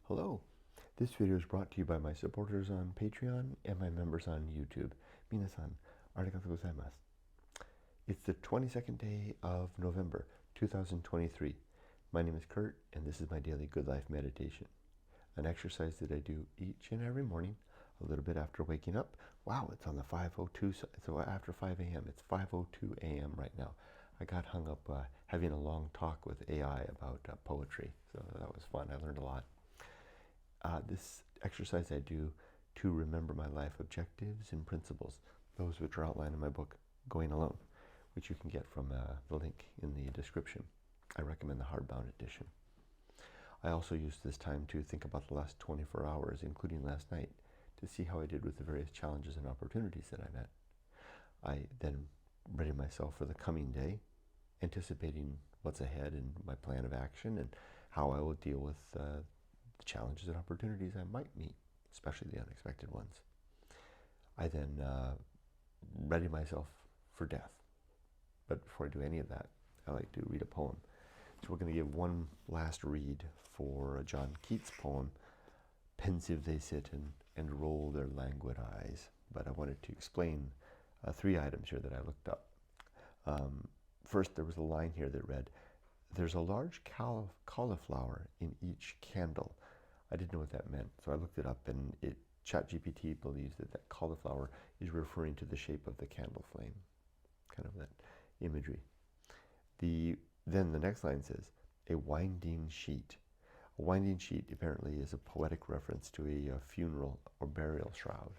Hello. This video is brought to you by my supporters on Patreon and my members on YouTube. Minasan, arigatou gozaimasu. It's the 22nd day of November, 2023. My name is Kurt, and this is my daily Good Life meditation, an exercise that I do each and every morning, a little bit after waking up. Wow, it's on the 5:02, so after 5 a.m. It's 5:02 a.m. right now. I got hung up having a long talk with AI about poetry, so that was fun. I learned a lot. This exercise I do to remember my life objectives and principles, those which are outlined in my book, Going Alone, which you can get from the link in the description. I recommend the hardbound edition. I also used this time to think about the last 24 hours, including last night, to see how I did with the various challenges and opportunities that I met. I then readied myself for the coming day, anticipating what's ahead and my plan of action and how I will deal with the challenges and opportunities I might meet, especially the unexpected ones. I then readied myself for death. But before I do any of that, I like to read a poem. So we're going to give one last read for John Keats' poem, Pensive They Sit and Roll Their Languid Eyes. But I wanted to explain 3 items here that I looked up. First, there was a line here that read, "There's a large cauliflower in each candle." I didn't know what that meant, so I looked it up, and ChatGPT believes that cauliflower is referring to the shape of the candle flame, kind of that imagery. Then the next line says, "A winding sheet." A winding sheet apparently is a poetic reference to a funeral or burial shroud.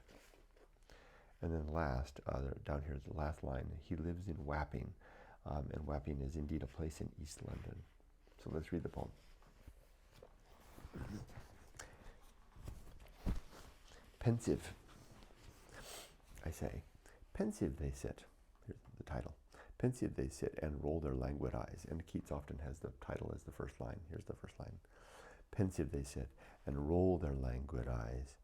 And then last, down here is the last line, "He lives in Wapping," and Wapping is indeed a place in East London. So let's read the poem. Pensive, I say, pensive they sit. Here's the title. Pensive they sit and roll their languid eyes. And Keats often has the title as the first line. Here's the first line. Pensive they sit and roll their languid eyes,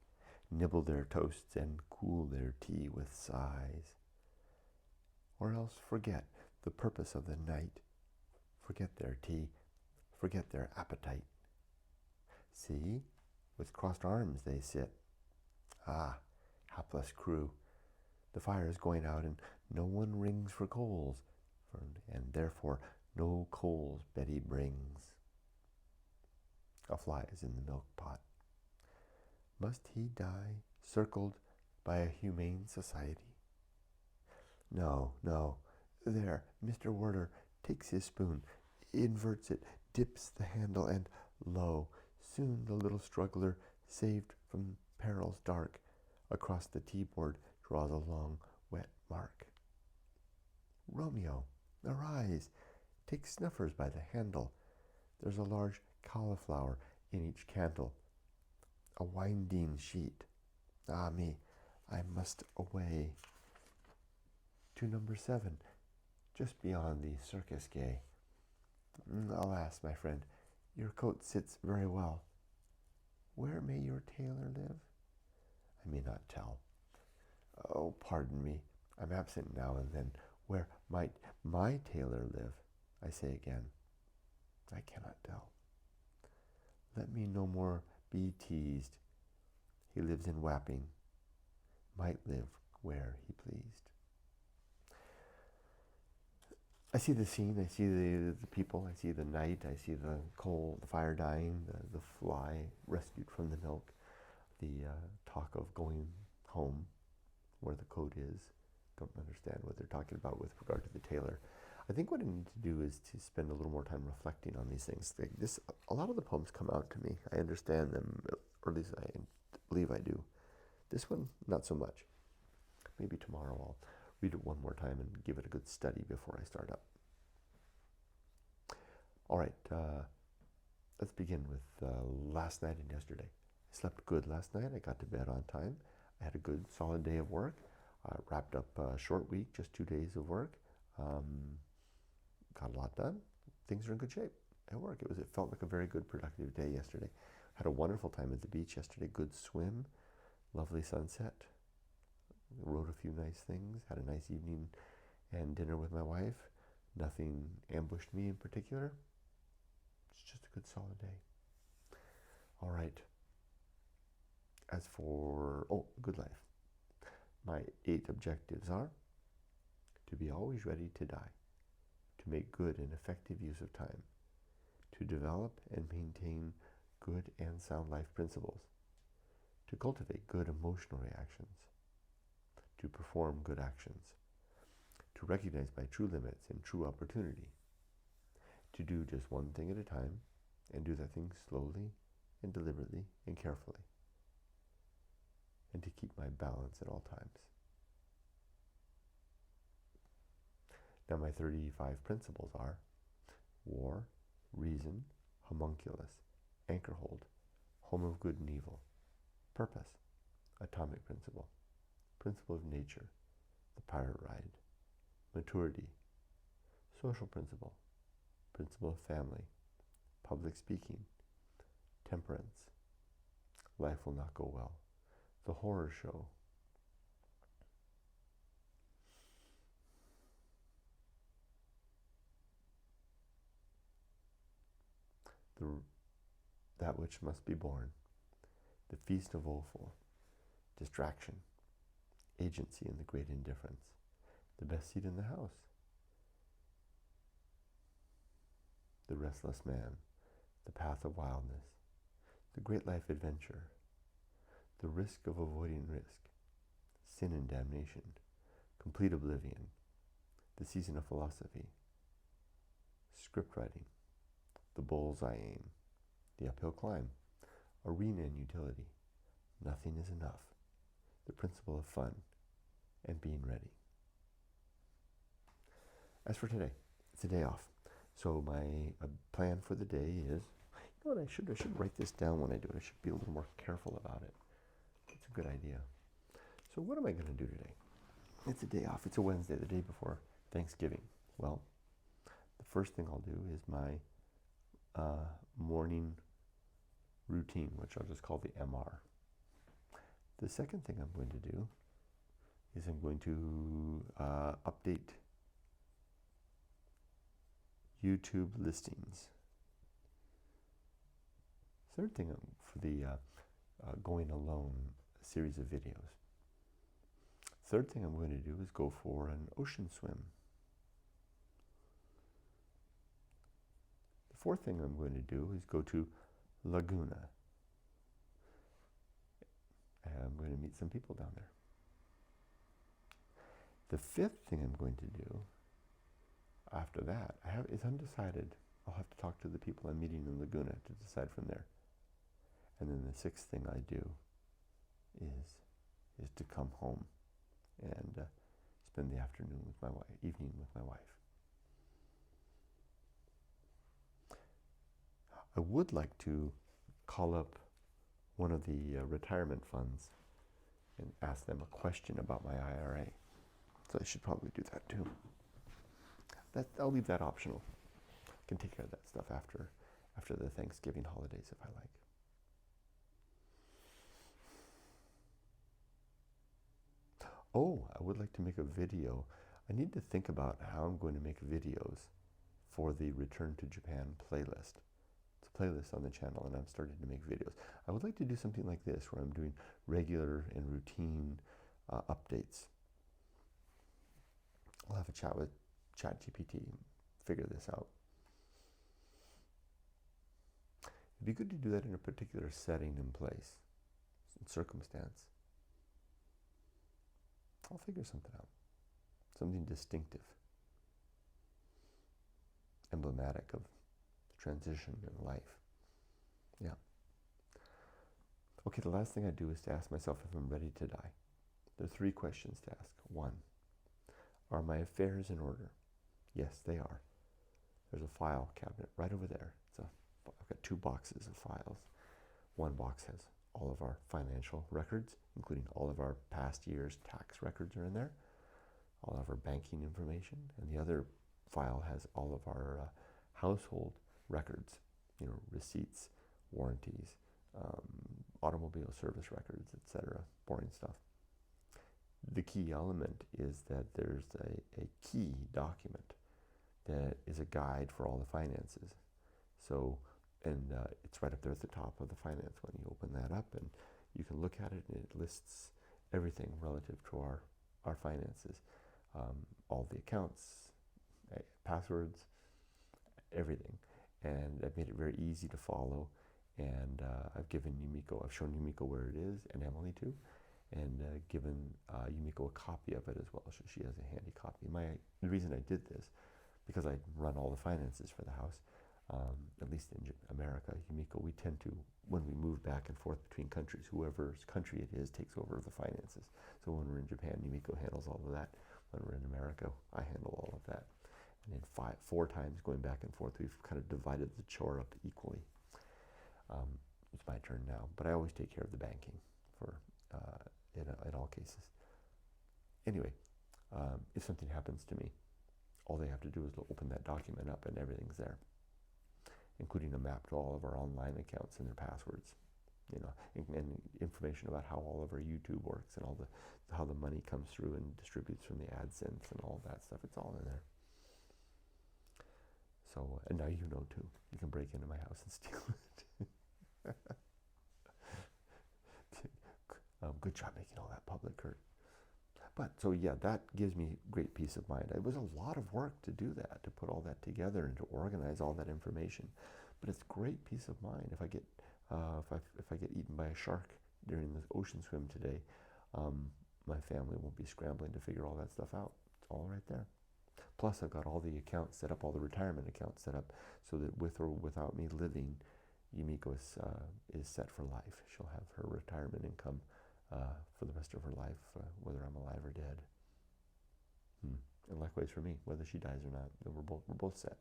nibble their toasts and cool their tea with sighs. Or else forget the purpose of the night, forget their tea, forget their appetite. See, with crossed arms they sit. Ah, hapless crew, the fire is going out and no one rings for coals, and therefore no coals Betty brings. A fly is in the milk pot. Must he die circled by a humane society? No, no. There, Mr. Werder takes his spoon, inverts it, dips the handle, and lo, soon the little struggler, saved from perils dark, across the tea-board draws a long, wet mark. Romeo, arise, take snuffers by the handle. There's a large cauliflower in each candle, a winding sheet. Ah me, I must away to number 7, just beyond the circus gay. Alas, my friend, your coat sits very well. Where may your tailor live? I may not tell. Oh, pardon me, I'm absent now and then. Where might my tailor live? I say again, I cannot tell. Let me no more be teased. He lives in Wapping, might live where he pleased. I see the scene, I see the people, I see the night, I see the coal, the fire dying, the fly rescued from the milk, the talk of going home where the coat is. Don't understand what they're talking about with regard to the tailor. I think what I need to do is to spend a little more time reflecting on these things. A lot of the poems come out to me. I understand them, or at least I believe I do. This one, not so much. Maybe tomorrow I'll read it one more time and give it a good study before I start up. All right, let's begin with last night and yesterday. I slept good last night. I got to bed on time. I had a good, solid day of work. Wrapped up a short week, just 2 days of work. Got a lot done. Things are in good shape at work. It felt like a very good, productive day yesterday. Had a wonderful time at the beach yesterday. Good swim, lovely sunset. Wrote a few nice things. Had a nice evening and dinner with my wife. Nothing ambushed me in particular. It's just a good, solid day. All right, As for, good life. My 8 objectives are to be always ready to die, to make good and effective use of time, to develop and maintain good and sound life principles, to cultivate good emotional reactions, to perform good actions, to recognize my true limits and true opportunity, to do just one thing at a time and do that thing slowly and deliberately and carefully, and to keep my balance at all times. Now my 35 principles are war, reason, homunculus, anchor hold, home of good and evil, purpose, atomic principle, principle of nature, the pirate ride, maturity, social principle, principle of family, public speaking, temperance, life will not go well, the horror show, that which must be born, the feast of woeful, distraction, agency in the great indifference, the best seat in the house, the restless man, the path of wildness, the great life adventure, the risk of avoiding risk, sin and damnation, complete oblivion, the season of philosophy, script writing, the bull's-eye aim, the uphill climb, arena and utility, nothing is enough, the principle of fun, and being ready. As for today, it's a day off. So my plan for the day is, you know what, I should write this down when I do it. I should be a little more careful about it. It's a good idea. So what am I going to do today? It's a day off. It's a Wednesday, the day before Thanksgiving. Well, the first thing I'll do is my morning routine, which I'll just call the MR. The second thing I'm going to do is I'm going to update YouTube listings. Third thing for the going alone series of videos. Third thing I'm going to do is go for an ocean swim. The fourth thing I'm going to do is go to Laguna. I'm going to meet some people down there. The fifth thing I'm going to do after that is undecided. I'll have to talk to the people I'm meeting in Laguna to decide from there. And then the sixth thing I do is to come home and spend the afternoon with my wife, evening with my wife. I would like to call up one of the retirement funds and ask them a question about my IRA. So I should probably do that too. I'll leave that optional. I can take care of that stuff after the Thanksgiving holidays if I like. Oh, I would like to make a video. I need to think about how I'm going to make videos for the Return to Japan playlist. It's a playlist on the channel, and I'm starting to make videos. I would like to do something like this, where I'm doing regular and routine updates. I'll have a chat with ChatGPT and figure this out. It'd be good to do that in a particular setting and place and circumstance. I'll figure something out. Something distinctive, emblematic of the transition in life. Yeah. Okay, the last thing I do is to ask myself if I'm ready to die. There are 3 questions to ask. 1, are my affairs in order? Yes, they are. There's a file cabinet right over there. I've got 2 boxes of files. One box has all of our financial records, including all of our past year's tax records are in there, all of our banking information, and the other file has all of our household records, receipts, warranties, automobile service records, etc., boring stuff. The key element is that there's a key document that is a guide for all the finances. So, and it's right up there at the top of the finance one. You open that up and You can look at it and it lists everything relative to our finances, all the accounts, passwords, everything. And I've made it very easy to follow. And I've shown Yumiko where it is, and Emily too, and given Yumiko a copy of it as well, so she has a handy copy. The reason I did this, because I run all the finances for the house, at least in America. Yumiko, we tend to, when we move back and forth between countries, whoever's country it is takes over the finances. So when we're in Japan, Yumiko handles all of that. When we're in America, I handle all of that. And in 4 times going back and forth, we've kind of divided the chore up equally. It's my turn now, but I always take care of the banking in all cases. Anyway, if something happens to me, all they have to do is open that document up and everything's there, including a map to all of our online accounts and their passwords, and information about how all of our YouTube works and how the money comes through and distributes from the AdSense and all that stuff. It's all in there. So, and now you know too. You can break into my house and steal it. Good job making all that public, Kurt. But so yeah, that gives me great peace of mind. It was a lot of work to do that, to put all that together and to organize all that information. But it's great peace of mind. If I get if I get eaten by a shark during the ocean swim today, my family won't be scrambling to figure all that stuff out. It's all right there. Plus, I've got all the accounts set up, all the retirement accounts set up, so that with or without me living, Yumiko is set for life. She'll have her retirement income for the rest of her life, whether I'm alive or dead. And likewise for me, whether she dies or not, we're both set.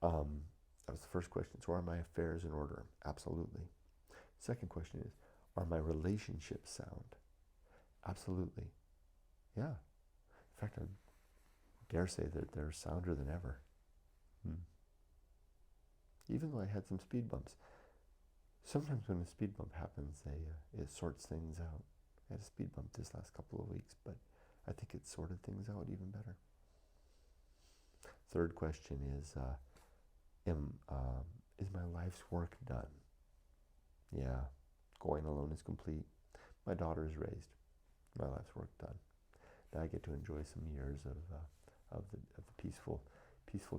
That was the first question. So are my affairs in order? Absolutely. Second question is, are my relationships sound? Absolutely. Yeah. In fact, I dare say that they're sounder than ever. Even though I had some speed bumps. Sometimes when a speed bump happens, it sorts things out. I had a speed bump this last couple of weeks, but I think it sorted things out even better. Third question is, is my life's work done? Yeah, going alone is complete. My daughter is raised. My life's work done. Now I get to enjoy some years of the peaceful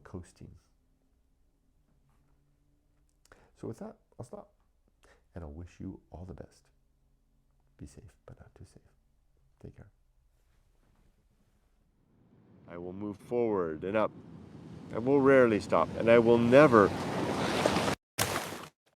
coasting. So with that, I'll stop. And I'll wish you all the best. Be safe, but not too safe. Take care. I will move forward and up. I will rarely stop, and I will never